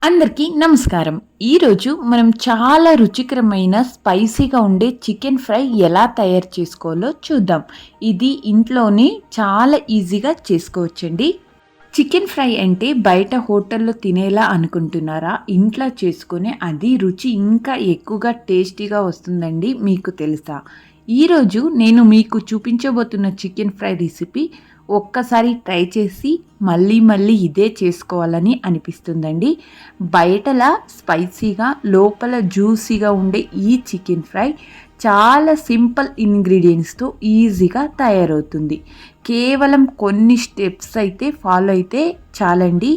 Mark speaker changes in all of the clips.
Speaker 1: అందరికీ నమస్కారం. ఈరోజు మనం చాలా రుచికరమైన స్పైసీగా ఉండే చికెన్ ఫ్రై ఎలా తయారు చేసుకోవాలో చూద్దాం. ఇది ఇంట్లోనే చాలా ఈజీగా చేసుకోవచ్చండి. చికెన్ ఫ్రై అంటే బయట హోటల్లో తినేలా అనుకుంటున్నారా? ఇంట్లో చేసుకునే అది రుచి ఇంకా ఎక్కువగా టేస్టీగా వస్తుందండి. మీకు తెలుసా? ఈరోజు నేను మీకు చూపించబోతున్న చికెన్ ఫ్రై రెసిపీ ఒక్కసారి ట్రై చేసి మళ్ళీ మళ్ళీ ఇదే చేసుకోవాలని అనిపిస్తుందండి. బయటలా స్పైసీగా లోపల జ్యూసీగా ఉండే ఈ చికెన్ ఫ్రై చాలా సింపుల్ ఇంగ్రీడియంట్స్తో ఈజీగా తయారవుతుంది. కేవలం కొన్ని స్టెప్స్ అయితే ఫాలో అయితే చాలండి,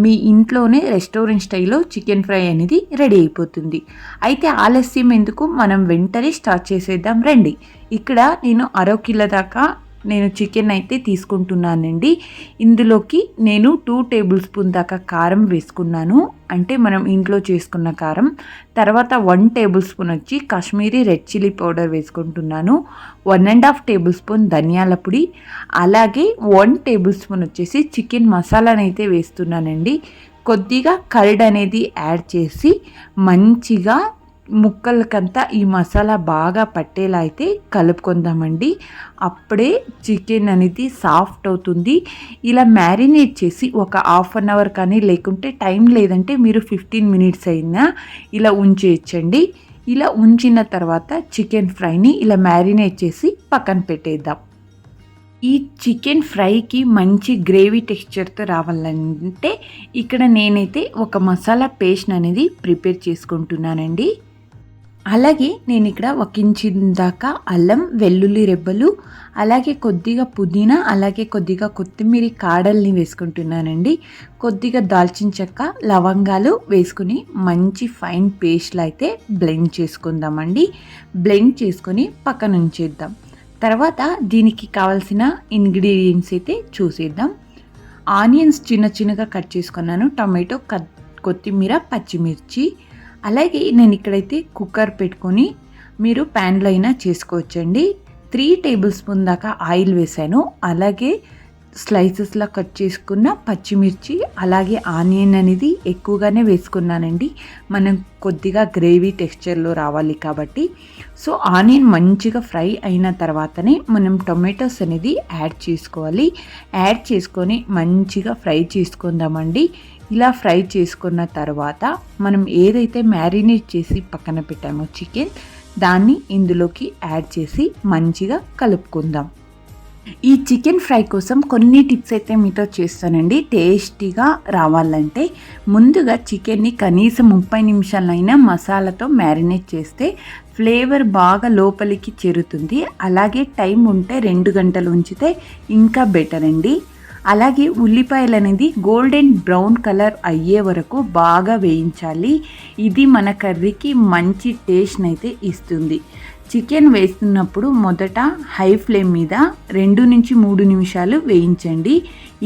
Speaker 1: మీ ఇంట్లోనే రెస్టారెంట్ స్టైల్లో చికెన్ ఫ్రై అనేది రెడీ అయిపోతుంది. అయితే ఆలస్యం ఎందుకు, మనం వెంటనే స్టార్ట్ చేసేద్దాం రండి. ఇక్కడ నేను అరకిలో దాకా చికెన్ అయితే తీసుకుంటున్నానండి. ఇందులోకి నేను 2 టేబుల్ స్పూన్ దాకా కారం వేసుకున్నాను, అంటే మనం ఇంట్లో చేసుకున్న కారం. తర్వాత 1 టేబుల్ స్పూన్ వచ్చి కాశ్మీరీ రెడ్ చిల్లీ పౌడర్ వేసుకుంటున్నాను. 1.5 టేబుల్ స్పూన్ ధనియాల పొడి, అలాగే 1 టేబుల్ స్పూన్ వచ్చేసి చికెన్ మసాలాని అయితే వేస్తున్నానండి. కొద్దిగా కర్డ్ అనేది యాడ్ చేసి మంచిగా ముక్కలకంతా ఈ మసాలా బాగా పట్టేలా అయితే కలుపుకుందామండి. అప్పుడే చికెన్ అనేది సాఫ్ట్ అవుతుంది. ఇలా మ్యారినేట్ చేసి ఒక హాఫ్ అన్ అవర్ కానీ, లేకుంటే టైం లేదంటే మీరు 15 మినిట్స్ అయినా ఇలా ఉంచేయచ్చండి. ఇలా ఉంచిన తర్వాత చికెన్ ఫ్రైని ఇలా మ్యారినేట్ చేసి పక్కన పెట్టేద్దాం. ఈ చికెన్ ఫ్రైకి మంచి గ్రేవీ టెక్స్చర్తో రావాలంటే ఇక్కడ నేనైతే ఒక మసాలా పేస్ట్ అనేది ప్రిపేర్ చేసుకుంటున్నానండి. అలాగే నేను ఇక్కడ 1 ఇంచు దాకా అల్లం వెల్లుల్లి రెబ్బలు, అలాగే కొద్దిగా పుదీనా, అలాగే కొద్దిగా కొత్తిమీర కాడల్ని వేసుకుంటున్నానండి. కొద్దిగా దాల్చిన చెక్క, లవంగాలు వేసుకుని మంచి ఫైన్ పేస్ట్లు అయితే బ్లెండ్ చేసుకుందామండి. బ్లెండ్ చేసుకొని పక్కన ఉంచేద్దాం. తర్వాత దీనికి కావాల్సిన ఇంగ్రీడియంట్స్ అయితే చూసేద్దాం. ఆనియన్స్ చిన్న చిన్నగా కట్ చేసుకున్నాను, టొమాటో, కొత్తిమీర, పచ్చిమిర్చి. అలాగే నేను ఇక్కడైతే కుక్కర్ పెట్టుకొని మీరు ప్యాన్లో అయినా చేసుకోవచ్చండి. 3 టేబుల్ స్పూన్ దాకా ఆయిల్ వేసాను. అలాగే స్లైసెస్లా కట్ చేసుకున్న పచ్చిమిర్చి, అలాగే ఆనియన్ అనేది ఎక్కువగానే వేసుకున్నానండి, మనం కొద్దిగా గ్రేవీ టెక్స్చర్లో రావాలి కాబట్టి. సో ఆనియన్ మంచిగా ఫ్రై అయిన తర్వాతనే మనం టొమాటోస్ అనేది యాడ్ చేసుకోవాలి. యాడ్ చేసుకొని మంచిగా ఫ్రై చేసుకుందామండి. ఇలా ఫ్రై చేసుకున్న తర్వాత మనం ఏదైతే మ్యారినేట్ చేసి పక్కన పెట్టామో చికెన్, దాన్ని ఇందులోకి యాడ్ చేసి మంచిగా కలుపుకుందాం. ఈ చికెన్ ఫ్రై కోసం కొన్ని టిప్స్ అయితే మీతో చేస్తానండి. టేస్టీగా రావాలంటే ముందుగా చికెన్ని కనీసం 30 నిమిషాలైనా మసాలాతో మ్యారినేట్ చేస్తే ఫ్లేవర్ బాగా లోపలికి చేరుతుంది. అలాగే టైం ఉంటే 2 గంటలు ఉంచితే ఇంకా బెటర్ అండి. అలాగే ఉల్లిపాయలు అనేది గోల్డెన్ బ్రౌన్ కలర్ అయ్యే వరకు బాగా వేయించాలి. ఇది మన కర్రీకి మంచి టేస్ట్ని అయితే ఇస్తుంది. చికెన్ వేస్తున్నప్పుడు మొదట హై ఫ్లేమ్ మీద 2 నుంచి 3 నిమిషాలు వేయించండి.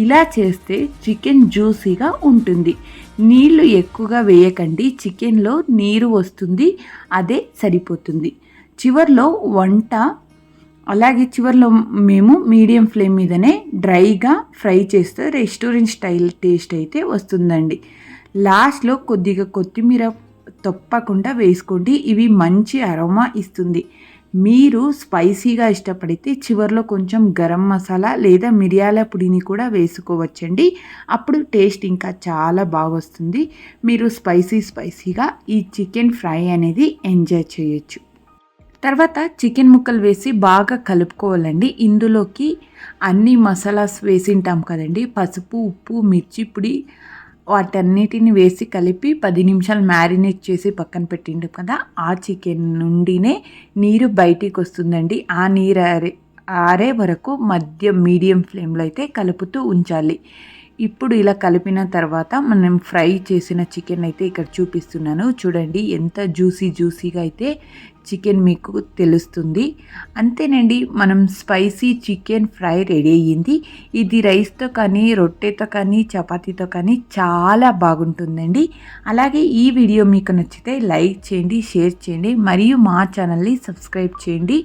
Speaker 1: ఇలా చేస్తే చికెన్ జ్యూసీగా ఉంటుంది. నీళ్లు ఎక్కువగా వేయకండి, చికెన్లో నీరు వస్తుంది, అదే సరిపోతుంది. చివర్లో చివర్లో మేము మీడియం ఫ్లేమ్ మీదనే డ్రైగా ఫ్రై చేస్తే రెస్టారెంట్ స్టైల్ టేస్ట్ అయితే వస్తుందండి. లాస్ట్లో కొద్దిగా కొత్తిమీర తప్పకుండా వేసుకోండి, ఇవి మంచి అరోమా ఇస్తుంది. మీరు స్పైసీగా ఇష్టపడితే చివర్లో కొంచెం గరం మసాలా లేదా మిరియాల పొడిని కూడా వేసుకోవచ్చండి. అప్పుడు టేస్ట్ ఇంకా చాలా బాగా వస్తుంది. మీరు స్పైసీగా ఈ చికెన్ ఫ్రై అనేది ఎంజాయ్ చేయొచ్చు. తర్వాత చికెన్ ముక్కలు వేసి బాగా కలుపుకోవాలండి. ఇందులోకి అన్ని మసాలాస్ వేసింటాం కదండి, పసుపు, ఉప్పు, మిర్చి పొడి, వాటన్నిటిని వేసి కలిపి 10 నిమిషాలు మ్యారినేట్ చేసి పక్కన పెట్టిండు కదా, ఆ చికెన్ నుండినే నీరు బయటికి వస్తుందండి. ఆ నీరు ఆరే వరకు మీడియం ఫ్లేమ్లో అయితే కలుపుతూ ఉంచాలి. ఇప్పుడు ఇలా కలిపిన తర్వాత మనం ఫ్రై చేసిన చికెన్ అయితే ఇక్కడ చూపిస్తున్నాను చూడండి, ఎంత జ్యూసీగా అయితే చికెన్ మీకు తెలుస్తుంది. అంతేనండి, మనం స్పైసీ చికెన్ ఫ్రై రెడీ అయ్యింది. ఇది రైస్తో కానీ, రొట్టెతో కానీ, చపాతీతో కానీ చాలా బాగుంటుందండి. అలాగే ఈ వీడియో మీకు నచ్చితే లైక్ చేయండి, షేర్ చేయండి, మరియు మా ఛానల్ని సబ్స్క్రైబ్ చేయండి.